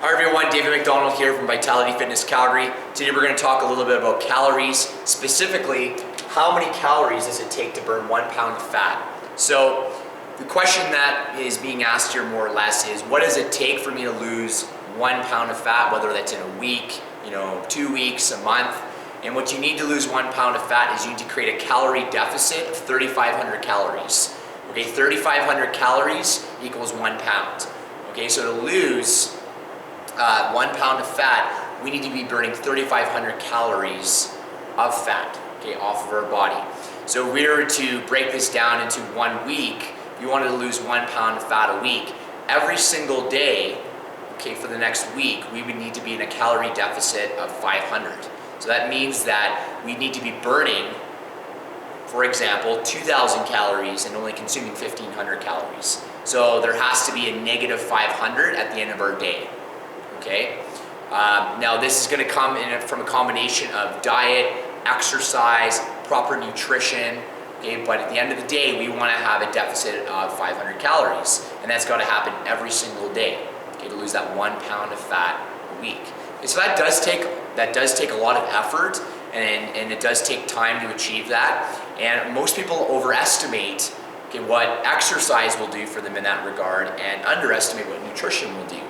Hi everyone, David MacDonald here from Fitness Calgary. Today we're going to talk a little bit about calories, specifically how many calories does it take to burn 1 pound of fat. So the question that is being asked here more or less is, what does it take for me to lose 1 pound of fat, whether that's in a week, 2 weeks, a month. And what you need to lose 1 pound of fat is you need to create a calorie deficit of 3,500 calories. Okay, 3,500 calories equals 1 pound. Okay, so to lose 1 pound of fat, we need to be burning 3,500 calories of fat, okay, off of our body. So if we were to break this down into 1 week, if you wanted to lose 1 pound of fat a week, every single day, okay, for the next week, we would need to be in a calorie deficit of 500. So that means that we need to be burning, for example, 2,000 calories and only consuming 1,500 calories. So there has to be a negative 500 at the end of our day. Okay. Now this is going to come from a combination of diet, exercise, proper nutrition. Okay, but at the end of the day, we want to have a deficit of 500 calories, and that's got to happen every single day. Okay, to lose that 1 pound of fat a week. Okay, so that does take a lot of effort, and it does take time to achieve that. And most people overestimate what exercise will do for them in that regard, and underestimate what nutrition will do.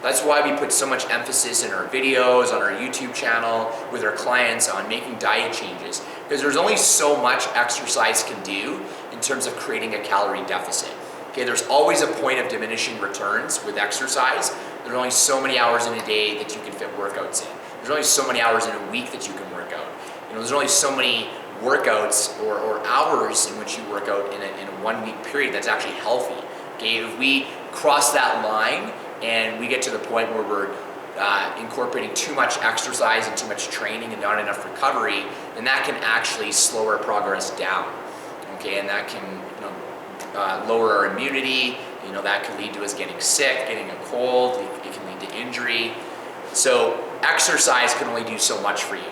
That's why we put so much emphasis in our videos, on our YouTube channel, with our clients on making diet changes, because there's only so much exercise can do in terms of creating a calorie deficit. Okay, there's always a point of diminishing returns with exercise. There's only so many hours in a day that you can fit workouts in. There's only so many hours in a week that you can work out. There's only so many workouts or hours in which you work out in a 1 week period that's actually healthy. Okay, if we cross that line and we get to the point where we're incorporating too much exercise and too much training and not enough recovery, then that can actually slow our progress down. Okay, and that can lower our immunity. That can lead to us getting sick, getting a cold. It can lead to injury. So exercise can only do so much for you.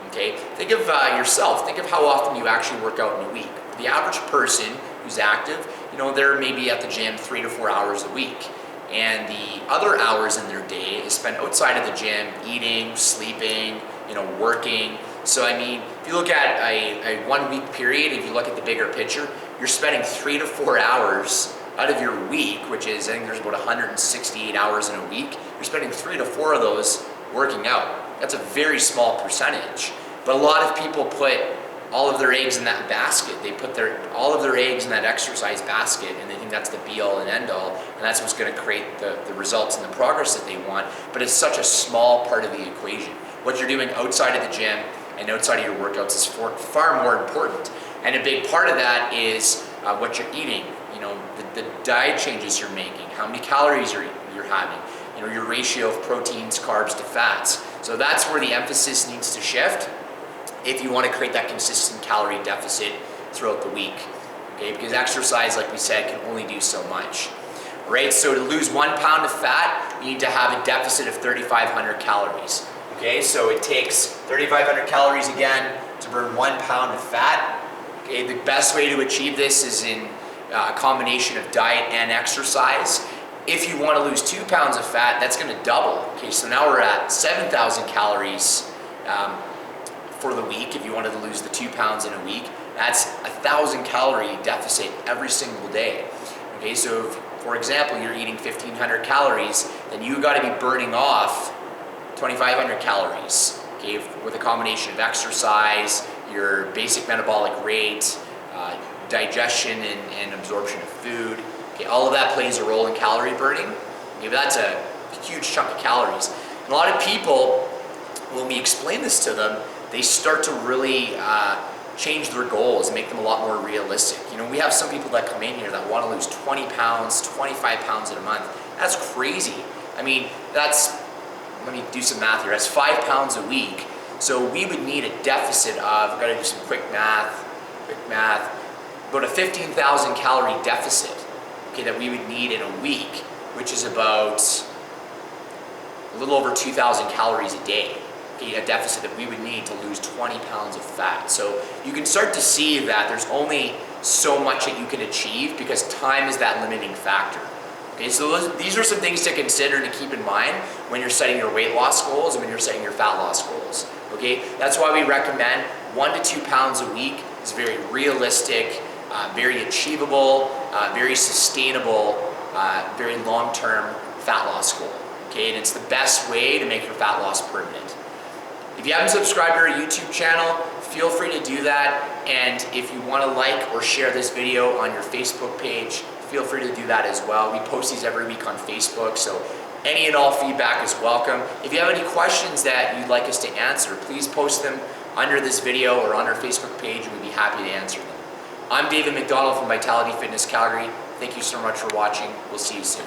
Okay, think of yourself. Think of how often you actually work out in a week. The average person who's active, they're maybe at the gym 3 to 4 hours a week. And the other hours in their day is spent outside of the gym, eating, sleeping, working. So I mean, if you look at a 1 week period, if you look at the bigger picture, you're spending 3 to 4 hours out of your week, which is, I think there's about 168 hours in a week. You're spending 3 to 4 of those working out. That's a very small percentage. But a lot of people put all of their eggs in that basket. They put all of their eggs in that exercise basket, and they think that's the be-all and end-all, and that's what's going to create the results and the progress that they want. But it's such a small part of the equation. What you're doing outside of the gym and outside of your workouts is far more important. And a big part of that is what you're eating. The diet changes you're making, how many calories you're having, your ratio of proteins, carbs to fats. So that's where the emphasis needs to shift if you want to create that consistent calorie deficit throughout the week. Okay, because exercise, like we said, can only do so much. Right, so to lose 1 pound of fat, you need to have a deficit of 3,500 calories. Okay, so it takes 3,500 calories again to burn 1 pound of fat. Okay, the best way to achieve this is in a combination of diet and exercise. If you want to lose 2 pounds of fat, that's going to double. Okay, so now we're at 7,000 calories for the week. If you wanted to lose the 2 pounds in a week, that's 1,000 calorie deficit every single day. Okay, so if, for example, you're eating 1,500 calories, then you got to be burning off 2,500 calories. Okay, with a combination of exercise, your basic metabolic rate, digestion and absorption of food. Okay, all of that plays a role in calorie burning. Okay, but that's a huge chunk of calories. And a lot of people, when we explain this to them, they start to really change their goals and make them a lot more realistic. We have some people that come in here that want to lose 20 pounds, 25 pounds in a month. That's crazy. I mean, let me do some math here. That's 5 pounds a week. So we would need a deficit of, I've got to do some quick math, about a 15,000 calorie deficit, okay, that we would need in a week, which is about a little over 2,000 calories a day. Okay, a deficit that we would need to lose 20 pounds of fat. So you can start to see that there's only so much that you can achieve because time is that limiting factor. Okay, so these are some things to consider and to keep in mind when you're setting your weight loss goals and when you're setting your fat loss goals. Okay, that's why we recommend 1 to 2 pounds a week is very realistic, very achievable, very sustainable, very long-term fat loss goal. Okay, and it's the best way to make your fat loss permanent. If you haven't subscribed to our YouTube channel, feel free to do that. And if you want to like or share this video on your Facebook page, feel free to do that as well. We post these every week on Facebook, so any and all feedback is welcome. If you have any questions that you'd like us to answer, please post them under this video or on our Facebook page, and we'd be happy to answer them. I'm David MacDonald from Vitality Fitness Calgary. Thank you so much for watching. We'll see you soon.